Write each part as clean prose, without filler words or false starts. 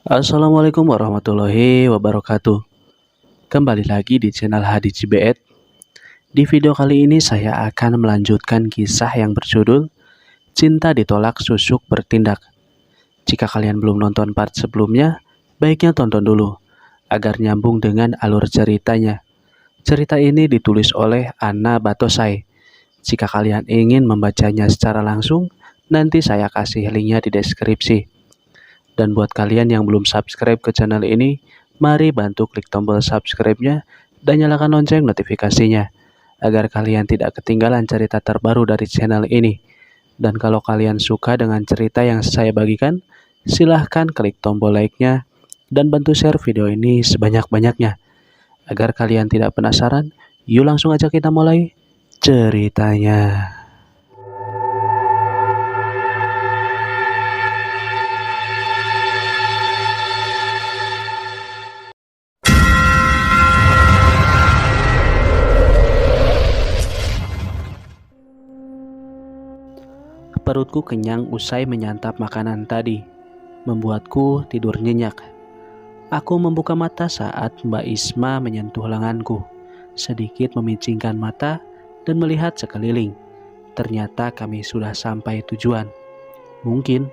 Assalamualaikum warahmatullahi wabarakatuh. Kembali lagi di channel Hadi Cibeet. Di video kali ini saya akan melanjutkan kisah yang berjudul Cinta Ditolak Susuk Bertindak. Jika kalian belum nonton part sebelumnya, baiknya tonton dulu agar nyambung dengan alur ceritanya. Cerita ini ditulis oleh Anna Batosai. Jika kalian ingin membacanya secara langsung, nanti saya kasih linknya di deskripsi. Dan buat kalian yang belum subscribe ke channel ini, mari bantu klik tombol subscribe-nya dan nyalakan lonceng notifikasinya, agar kalian tidak ketinggalan cerita terbaru dari channel ini. Dan kalau kalian suka dengan cerita yang saya bagikan, silahkan klik tombol like-nya dan bantu share video ini sebanyak-banyaknya. Agar kalian tidak penasaran, yuk langsung aja kita mulai ceritanya. Perutku kenyang usai menyantap makanan tadi, membuatku tidur nyenyak. Aku membuka mata saat Mbak Isma menyentuh lenganku, sedikit memicingkan mata dan melihat sekeliling. Ternyata kami sudah sampai tujuan. Mungkin.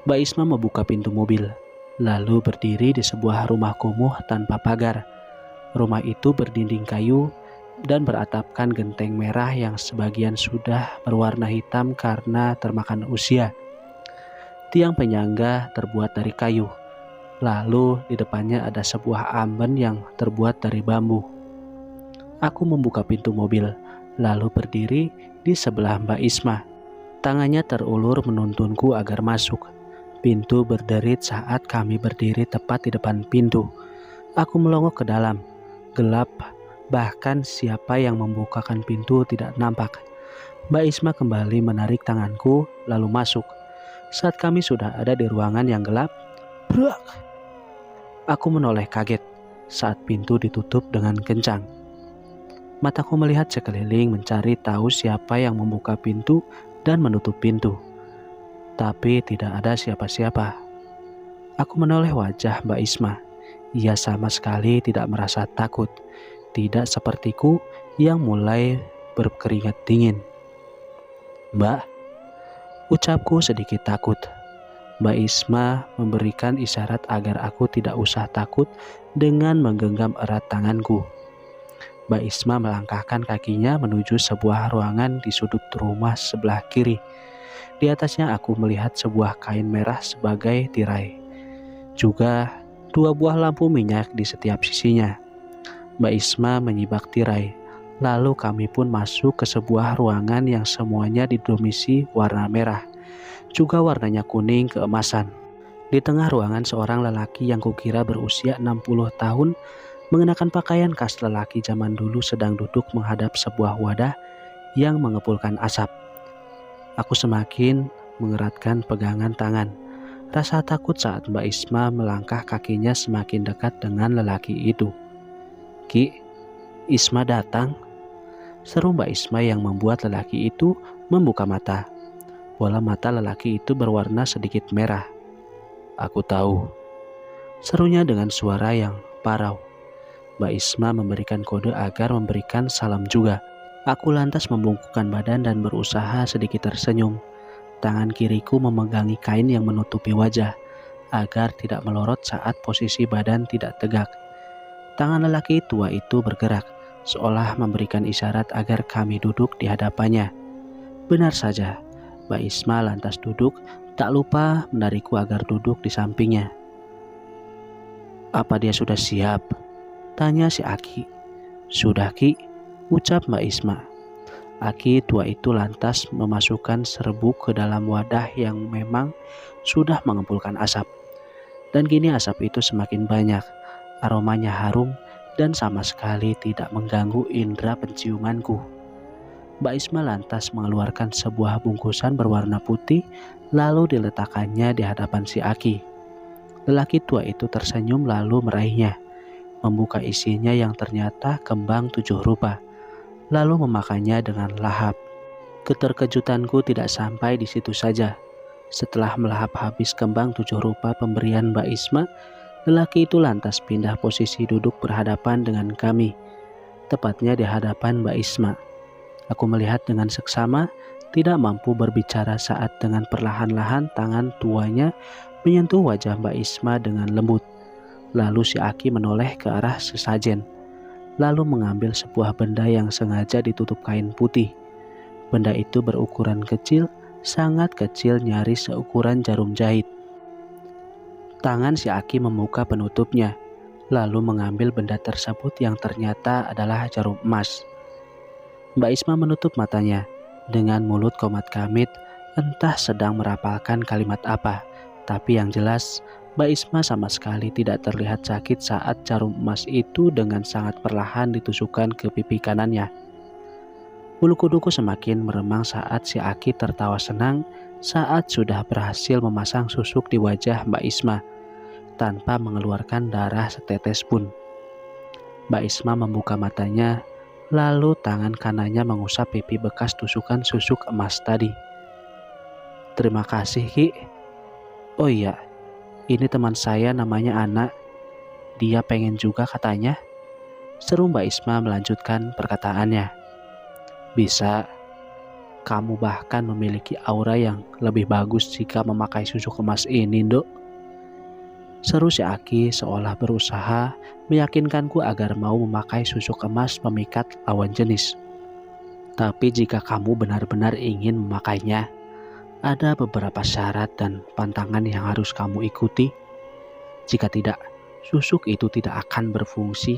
Mbak Isma membuka pintu mobil, lalu berdiri di sebuah rumah kumuh tanpa pagar. Rumah itu berdinding kayu dan beratapkan genteng merah yang sebagian sudah berwarna hitam karena termakan usia. Tiang penyangga terbuat dari kayu. Lalu di depannya ada sebuah amben yang terbuat dari bambu. Aku membuka pintu mobil, lalu berdiri di sebelah Mbak Isma. Tangannya terulur menuntunku agar masuk. Pintu berderit saat kami berdiri tepat di depan pintu. Aku melongok ke dalam. Gelap, bahkan siapa yang membukakan pintu tidak nampak. Mbak Isma kembali menarik tanganku, lalu masuk. Saat kami sudah ada di ruangan yang gelap, brak! Aku menoleh kaget saat pintu ditutup dengan kencang. Mataku melihat sekeliling mencari tahu siapa yang membuka pintu dan menutup pintu. Tapi tidak ada siapa-siapa. Aku menoleh wajah Mbak Isma. Ia sama sekali tidak merasa takut. Tidak sepertiku yang mulai berkeringat dingin. "Mbak," ucapku sedikit takut. Mbak Isma memberikan isyarat agar aku tidak usah takut dengan menggenggam erat tanganku. Mbak Isma melangkahkan kakinya menuju sebuah ruangan di sudut rumah sebelah kiri. Di atasnya aku melihat sebuah kain merah sebagai tirai. Juga 2 buah lampu minyak di setiap sisinya. Mbak Isma menyibak tirai. Lalu kami pun masuk ke sebuah ruangan yang semuanya didomisi warna merah. Juga warnanya kuning keemasan. Di tengah ruangan seorang lelaki yang kukira berusia 60 tahun mengenakan pakaian khas lelaki zaman dulu sedang duduk menghadap sebuah wadah yang mengepulkan asap. Aku semakin mengeratkan pegangan tangan. Rasa takut saat Mbak Isma melangkah kakinya semakin dekat dengan lelaki itu. "Ki, Isma datang," seru Mbak Isma yang membuat lelaki itu membuka mata. Bola mata lelaki itu berwarna sedikit merah. "Aku tahu," serunya dengan suara yang parau. Mbak Isma memberikan kode agar memberikan salam juga. Aku lantas membungkukkan badan dan berusaha sedikit tersenyum. Tangan kiriku memegangi kain yang menutupi wajah, agar tidak melorot saat posisi badan tidak tegak. Tangan lelaki tua itu bergerak, seolah memberikan isyarat agar kami duduk di hadapannya. Benar saja. Mbak Isma lantas duduk, tak lupa menarikku agar duduk di sampingnya. "Apa dia sudah siap?" tanya si Aki. "Sudah, Ki," ucap Mbak Isma. Aki tua itu lantas memasukkan serbuk ke dalam wadah yang memang sudah mengepulkan asap. Dan kini asap itu semakin banyak. Aromanya harum dan sama sekali tidak mengganggu indera penciumanku. Mbak Isma lantas mengeluarkan sebuah bungkusan berwarna putih, lalu diletakkannya di hadapan si Aki. Lelaki tua itu tersenyum lalu meraihnya, membuka isinya yang ternyata kembang 7 rupa, lalu memakannya dengan lahap. Keterkejutanku tidak sampai di situ saja. Setelah melahap habis kembang 7 rupa pemberian Mbak Isma, lelaki itu lantas pindah posisi duduk berhadapan dengan kami, tepatnya di hadapan Mbak Isma. Aku melihat dengan seksama, tidak mampu berbicara saat dengan perlahan-lahan tangan tuanya menyentuh wajah Mbak Isma dengan lembut. Lalu si Aki menoleh ke arah sesajen, lalu mengambil sebuah benda yang sengaja ditutup kain putih. Benda itu berukuran kecil, sangat kecil, nyaris seukuran jarum jahit. Tangan si Aki membuka penutupnya, lalu mengambil benda tersebut yang ternyata adalah jarum emas. Mbak Isma menutup matanya dengan mulut komat kamit, entah sedang merapalkan kalimat apa. Tapi yang jelas, Mbak Isma sama sekali tidak terlihat sakit saat jarum emas itu dengan sangat perlahan ditusukkan ke pipi kanannya. Bulu kuduku semakin meremang saat si Aki tertawa senang saat sudah berhasil memasang susuk di wajah Mbak Isma tanpa mengeluarkan darah setetes pun. Mbak Isma membuka matanya, lalu tangan kanannya mengusap pipi bekas tusukan susuk emas tadi. "Terima kasih, Ki. Oh iya, ini teman saya namanya Ana. Dia pengen juga katanya," seru Mbak Isma melanjutkan perkataannya. "Bisa. Kamu bahkan memiliki aura yang lebih bagus jika memakai susuk emas ini, Dok," seru si Aki seolah berusaha meyakinkanku agar mau memakai susuk emas pemikat lawan jenis. "Tapi jika kamu benar-benar ingin memakainya, ada beberapa syarat dan pantangan yang harus kamu ikuti. Jika tidak, susuk itu tidak akan berfungsi,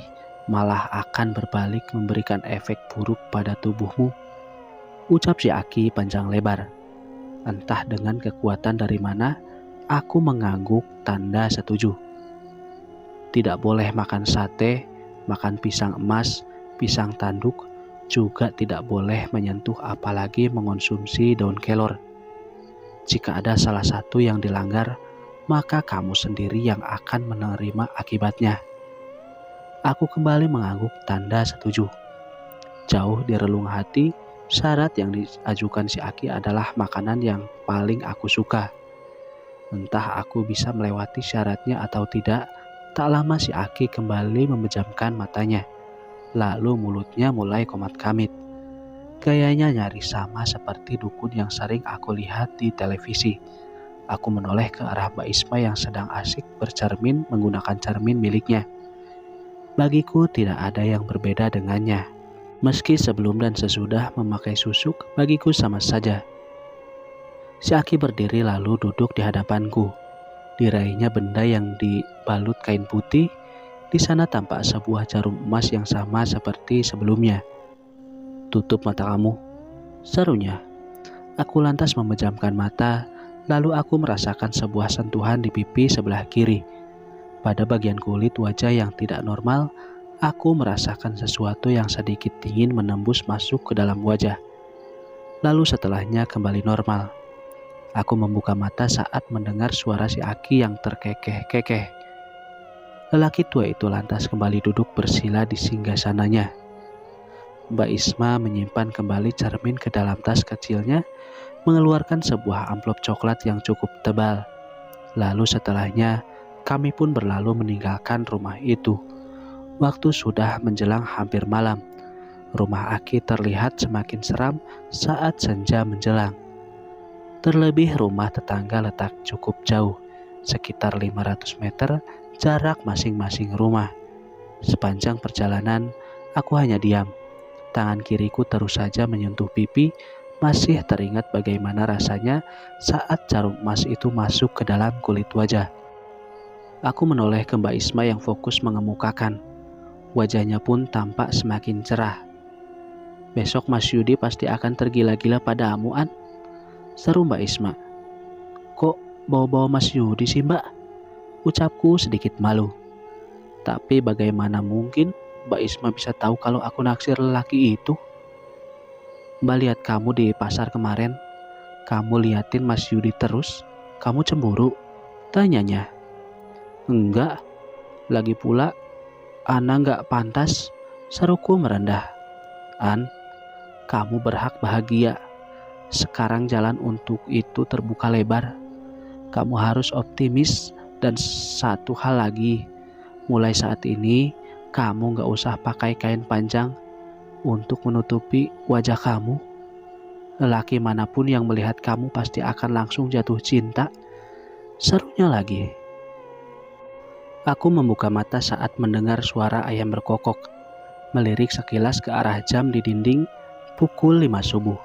malah akan berbalik memberikan efek buruk pada tubuhmu," ucap si Aki panjang lebar. Entah dengan kekuatan dari mana, aku mengangguk tanda setuju. Tidak boleh makan sate, makan pisang emas, pisang tanduk, juga tidak boleh menyentuh apalagi mengonsumsi daun kelor. Jika ada salah satu yang dilanggar, maka kamu sendiri yang akan menerima akibatnya. Aku kembali mengangguk tanda setuju. Jauh di relung hati, syarat yang diajukan si Aki adalah makanan yang paling aku suka. Entah aku bisa melewati syaratnya atau tidak, tak lama si Aki kembali memejamkan matanya. Lalu mulutnya mulai komat kamit. Gayanya nyaris sama seperti dukun yang sering aku lihat di televisi. Aku menoleh ke arah Mbak Isma yang sedang asik bercermin menggunakan cermin miliknya. Bagiku tidak ada yang berbeda dengannya. Meski sebelum dan sesudah memakai susuk, bagiku sama saja. Si Aki berdiri lalu duduk di hadapanku. Diraihnya benda yang dibalut kain putih. Di sana tampak sebuah jarum emas yang sama seperti sebelumnya. "Tutup mata kamu," serunya. Aku lantas memejamkan mata, lalu aku merasakan sebuah sentuhan di pipi sebelah kiri. Pada bagian kulit wajah yang tidak normal, aku merasakan sesuatu yang sedikit dingin menembus masuk ke dalam wajah. Lalu setelahnya kembali normal. Aku membuka mata saat mendengar suara si Aki yang terkekeh-kekeh. Lelaki tua itu lantas kembali duduk bersila di singgasananya. Mbak Isma menyimpan kembali cermin ke dalam tas kecilnya, mengeluarkan sebuah amplop coklat yang cukup tebal. Lalu setelahnya, kami pun berlalu meninggalkan rumah itu. Waktu sudah menjelang hampir malam. Rumah Aki terlihat semakin seram saat senja menjelang. Terlebih rumah tetangga letak cukup jauh, sekitar 500 meter jarak masing-masing rumah. Sepanjang perjalanan, aku hanya diam. Tangan kiriku terus saja menyentuh pipi, masih teringat bagaimana rasanya saat jarum emas itu masuk ke dalam kulit wajah. Aku menoleh ke Mbak Isma yang fokus mengemukakan. Wajahnya pun tampak semakin cerah. "Besok Mas Yudi pasti akan tergila-gila padamu, An," seru Mbak Isma. "Kok bawa-bawa Mas Yudi sih, Mbak?" ucapku sedikit malu. Tapi bagaimana mungkin Mbak Isma bisa tahu kalau aku naksir lelaki itu? "Mbak lihat kamu di pasar kemarin. Kamu liatin Mas Yudi terus. Kamu cemburu?" tanyanya. "Enggak. Lagi pula, Ana nggak pantas," seruku merendah. "An, kamu berhak bahagia. Sekarang jalan untuk itu terbuka lebar. Kamu harus optimis, dan satu hal lagi, mulai saat ini kamu gak usah pakai kain panjang untuk menutupi wajah kamu. Lelaki manapun yang melihat kamu pasti akan langsung jatuh cinta. Serunya lagi. Aku membuka mata saat mendengar suara ayam berkokok. Melirik sekilas ke arah jam di dinding pukul 5 subuh.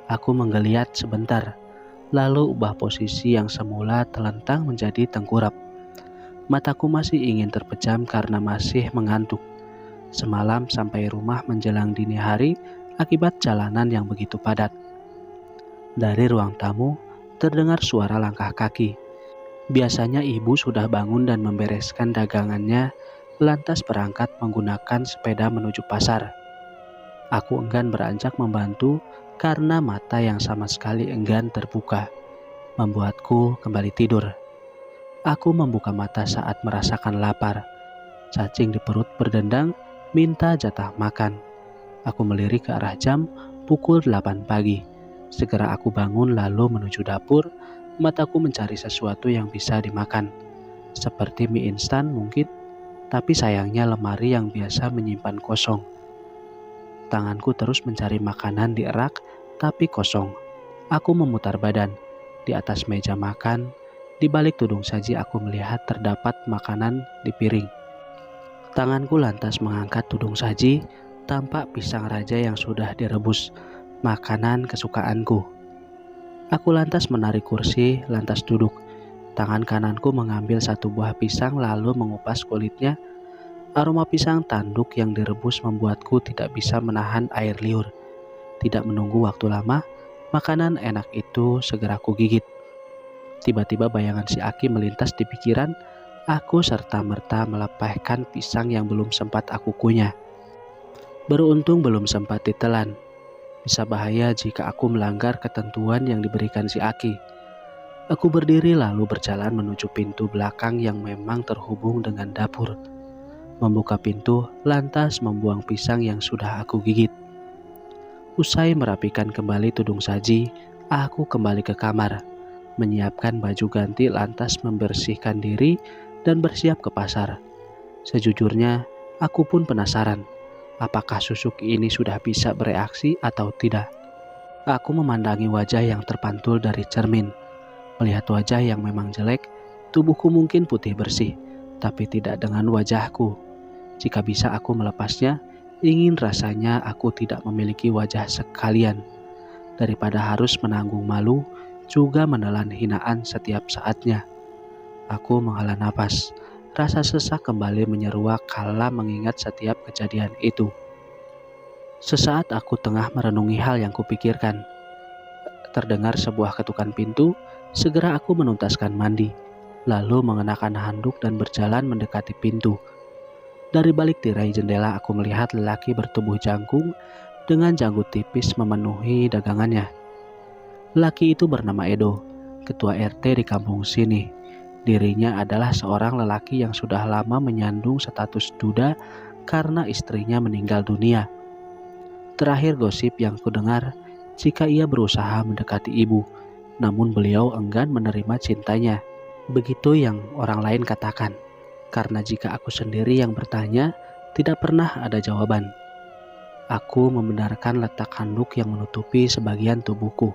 Aku menggeliat sebentar, lalu ubah posisi yang semula telentang menjadi tengkurap. Mataku masih ingin terpejam karena masih mengantuk. Semalam sampai rumah menjelang dini hari akibat jalanan yang begitu padat. Dari ruang tamu terdengar suara langkah kaki. Biasanya ibu sudah bangun dan membereskan dagangannya, lantas berangkat menggunakan sepeda menuju pasar. Aku enggan beranjak membantu karena mata yang sama sekali enggan terbuka, membuatku kembali tidur. Aku membuka mata saat merasakan lapar. Cacing di perut berdendang, minta jatah makan. Aku melirik ke arah jam pukul 8 pagi. Segera aku bangun lalu menuju dapur. Mataku mencari sesuatu yang bisa dimakan, seperti mie instan mungkin, tapi sayangnya lemari yang biasa menyimpan kosong. Tanganku terus mencari makanan di rak, tapi kosong. Aku memutar badan. Di atas meja makan, di balik tudung saji aku melihat terdapat makanan di piring. Tanganku lantas mengangkat tudung saji, tampak pisang raja yang sudah direbus, makanan kesukaanku. Aku lantas menarik kursi, lantas duduk. Tangan kananku mengambil satu buah pisang lalu mengupas kulitnya. Aroma pisang tanduk yang direbus membuatku tidak bisa menahan air liur. Tidak menunggu waktu lama, makanan enak itu segera kugigit. Tiba-tiba bayangan si Aki melintas di pikiran. Aku serta-merta melepehkan pisang yang belum sempat aku kunyah. Beruntung belum sempat ditelan. Bisa bahaya jika aku melanggar ketentuan yang diberikan si Aki. Aku berdiri lalu berjalan menuju pintu belakang yang memang terhubung dengan dapur. Membuka pintu, lantas membuang pisang yang sudah aku gigit. Usai merapikan kembali tudung saji, aku kembali ke kamar, menyiapkan baju ganti lantas membersihkan diri dan bersiap ke pasar. Sejujurnya, aku pun penasaran. Apakah susuk ini sudah bisa bereaksi atau tidak? Aku memandangi wajah yang terpantul dari cermin. Melihat wajah yang memang jelek, tubuhku mungkin putih bersih, tapi tidak dengan wajahku. Jika bisa aku melepasnya, ingin rasanya aku tidak memiliki wajah sekalian. Daripada harus menanggung malu, juga menelan hinaan setiap saatnya. Aku menghela napas. Rasa sesak kembali menyeruak kala mengingat setiap kejadian itu. Sesaat aku tengah merenungi hal yang kupikirkan. Terdengar sebuah ketukan pintu, segera aku menuntaskan mandi, lalu mengenakan handuk dan berjalan mendekati pintu. Dari balik tirai jendela aku melihat lelaki bertubuh jangkung dengan janggut tipis memenuhi dagangannya. Lelaki itu bernama Edo, ketua RT di kampung sini. Dirinya adalah seorang lelaki yang sudah lama menyandung status duda karena istrinya meninggal dunia. Terakhir gosip yang kudengar, jika ia berusaha mendekati ibu, namun beliau enggan menerima cintanya. Begitu yang orang lain katakan, karena jika aku sendiri yang bertanya, tidak pernah ada jawaban. Aku membenarkan letak handuk yang menutupi sebagian tubuhku.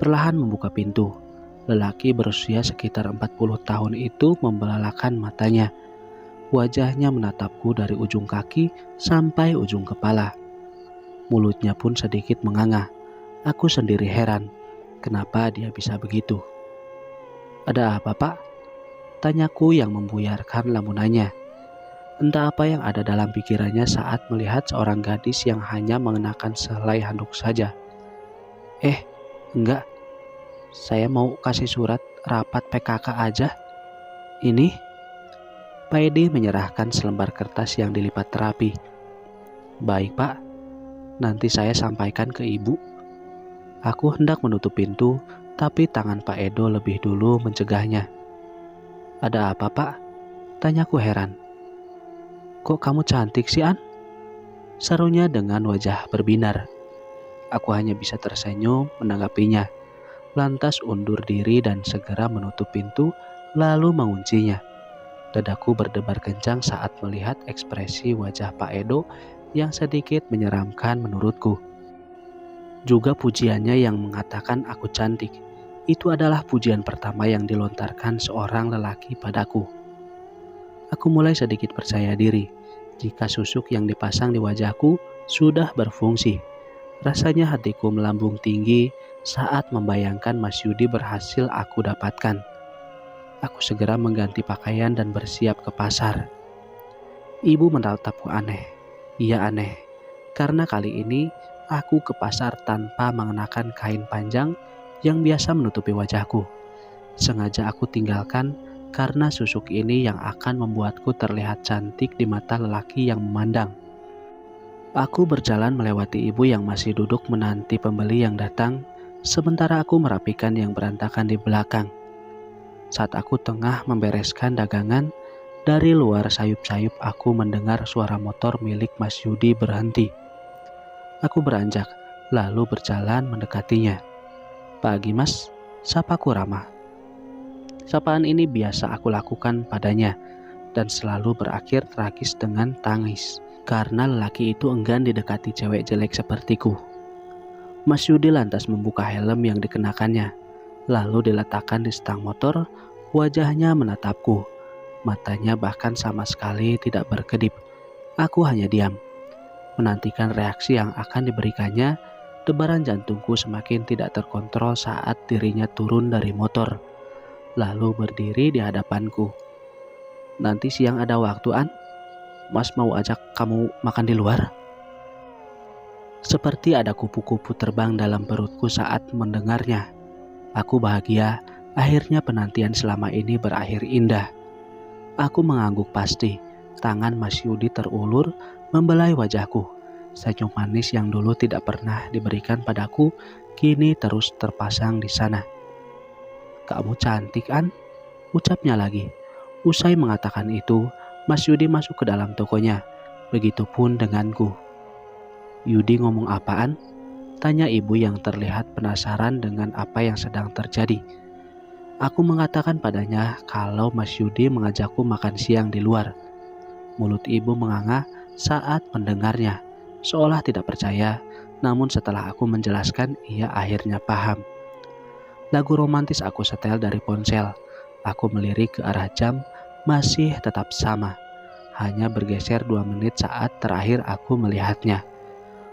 Perlahan membuka pintu. Lelaki berusia sekitar 40 tahun itu membelalakan matanya. Wajahnya menatapku dari ujung kaki sampai ujung kepala. Mulutnya pun sedikit menganga. Aku sendiri heran, kenapa dia bisa begitu. "Ada apa, Pak?" tanyaku yang membuyarkan lamunannya. Entah apa yang ada dalam pikirannya saat melihat seorang gadis yang hanya mengenakan selai handuk saja. Enggak. Saya mau kasih surat rapat PKK aja. Ini?" Pak Edi menyerahkan selembar kertas yang dilipat rapi. "Baik, Pak. Nanti saya sampaikan ke Ibu." Aku hendak menutup pintu, tapi tangan Pak Edo lebih dulu mencegahnya. "Ada apa, Pak?" tanyaku heran. "Kok kamu cantik sih, An?" serunya dengan wajah berbinar. Aku hanya bisa tersenyum menanggapinya. lantas undur diri dan segera menutup pintu lalu menguncinya. Dadaku berdebar kencang saat melihat ekspresi wajah Pak Edo yang sedikit menyeramkan menurutku. Juga pujiannya yang mengatakan aku cantik. Itu adalah pujian pertama yang dilontarkan seorang lelaki padaku. Aku mulai sedikit percaya diri jika susuk yang dipasang di wajahku sudah berfungsi. Rasanya hatiku melambung tinggi saat membayangkan Mas Yudi berhasil aku dapatkan. Aku segera mengganti pakaian dan bersiap ke pasar. Ibu menatapku aneh. Iya aneh, karena kali ini aku ke pasar tanpa mengenakan kain panjang yang biasa menutupi wajahku. Sengaja aku tinggalkan karena susuk ini yang akan membuatku terlihat cantik di mata lelaki yang memandang. Aku berjalan melewati ibu yang masih duduk menanti pembeli yang datang, sementara aku merapikan yang berantakan di belakang. Saat aku tengah membereskan dagangan, dari luar sayup-sayup aku mendengar suara motor milik Mas Yudi berhenti. Aku beranjak, lalu berjalan mendekatinya. "Pagi Mas," sapaku ramah. Sapaan ini biasa aku lakukan padanya, dan selalu berakhir tragis dengan tangis, karena lelaki itu enggan didekati cewek jelek sepertiku. Mas Yudi lantas membuka helm yang dikenakannya, lalu diletakkan di stang motor. Wajahnya menatapku, matanya bahkan sama sekali tidak berkedip. Aku hanya diam, menantikan reaksi yang akan diberikannya. Debaran jantungku semakin tidak terkontrol saat dirinya turun dari motor, lalu berdiri di hadapanku. "Nanti siang ada waktu, An? Mas mau ajak kamu makan di luar?" Seperti ada kupu-kupu terbang dalam perutku saat mendengarnya. Aku bahagia, akhirnya penantian selama ini berakhir indah. Aku mengangguk pasti. Tangan Mas Yudi terulur membelai wajahku. Senyum manis yang dulu tidak pernah diberikan padaku kini terus terpasang di sana. "Kamu cantik, An," ucapnya lagi. Usai mengatakan itu, Mas Yudi masuk ke dalam tokonya. Begitupun denganku. "Yudi ngomong apaan?" tanya ibu yang terlihat penasaran dengan apa yang sedang terjadi. Aku mengatakan padanya kalau Mas Yudi mengajakku makan siang di luar. Mulut ibu menganga saat mendengarnya, seolah tidak percaya, namun setelah aku menjelaskan ia akhirnya paham. Lagu romantis aku setel dari ponsel. Aku melirik ke arah jam, masih tetap sama. Hanya bergeser 2 menit saat terakhir aku melihatnya.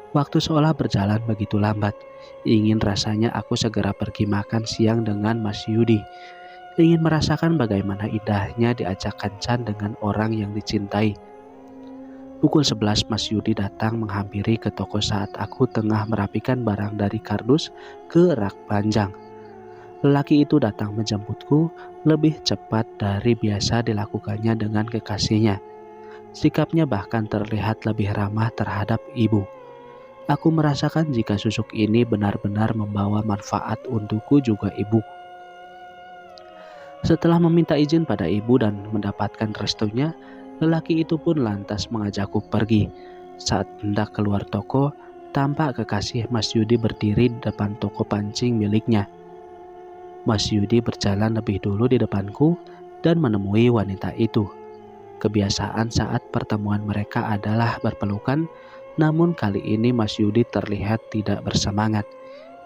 Waktu seolah berjalan begitu lambat. Ingin rasanya aku segera pergi makan siang dengan Mas Yudi. Ingin merasakan bagaimana indahnya diajak kencan dengan orang yang dicintai. Pukul 11 Mas Yudi datang menghampiri ke toko saat aku tengah merapikan barang dari kardus ke rak panjang. Lelaki itu datang menjemputku lebih cepat dari biasa dilakukannya dengan kekasihnya. Sikapnya bahkan terlihat lebih ramah terhadap ibu. Aku merasakan jika susuk ini benar-benar membawa manfaat untukku juga ibu. Setelah meminta izin pada ibu dan mendapatkan restunya, lelaki itu pun lantas mengajakku pergi. Saat hendak keluar toko, tampak kekasih Mas Yudi berdiri di depan toko pancing miliknya. Mas Yudi berjalan lebih dulu di depanku dan menemui wanita itu. Kebiasaan saat pertemuan mereka adalah berpelukan, namun kali ini Mas Yudi terlihat tidak bersemangat.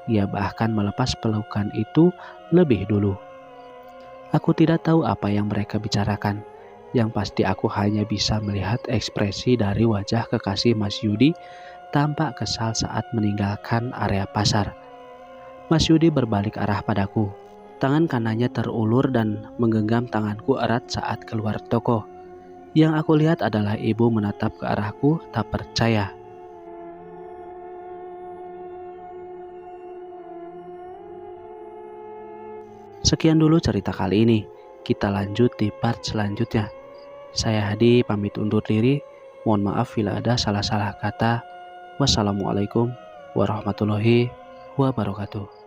Ia bahkan melepas pelukan itu lebih dulu. Aku tidak tahu apa yang mereka bicarakan. Yang pasti aku hanya bisa melihat ekspresi dari wajah kekasih Mas Yudi tampak kesal saat meninggalkan area pasar. Mas Yudi berbalik arah padaku. Tangan kanannya terulur dan menggenggam tanganku erat saat keluar toko. Yang aku lihat adalah ibu menatap ke arahku tak percaya. Sekian dulu cerita kali ini. Kita lanjut di part selanjutnya. Saya Hadi pamit undur diri. Mohon maaf bila ada salah-salah kata. Wassalamualaikum warahmatullahi wabarakatuh.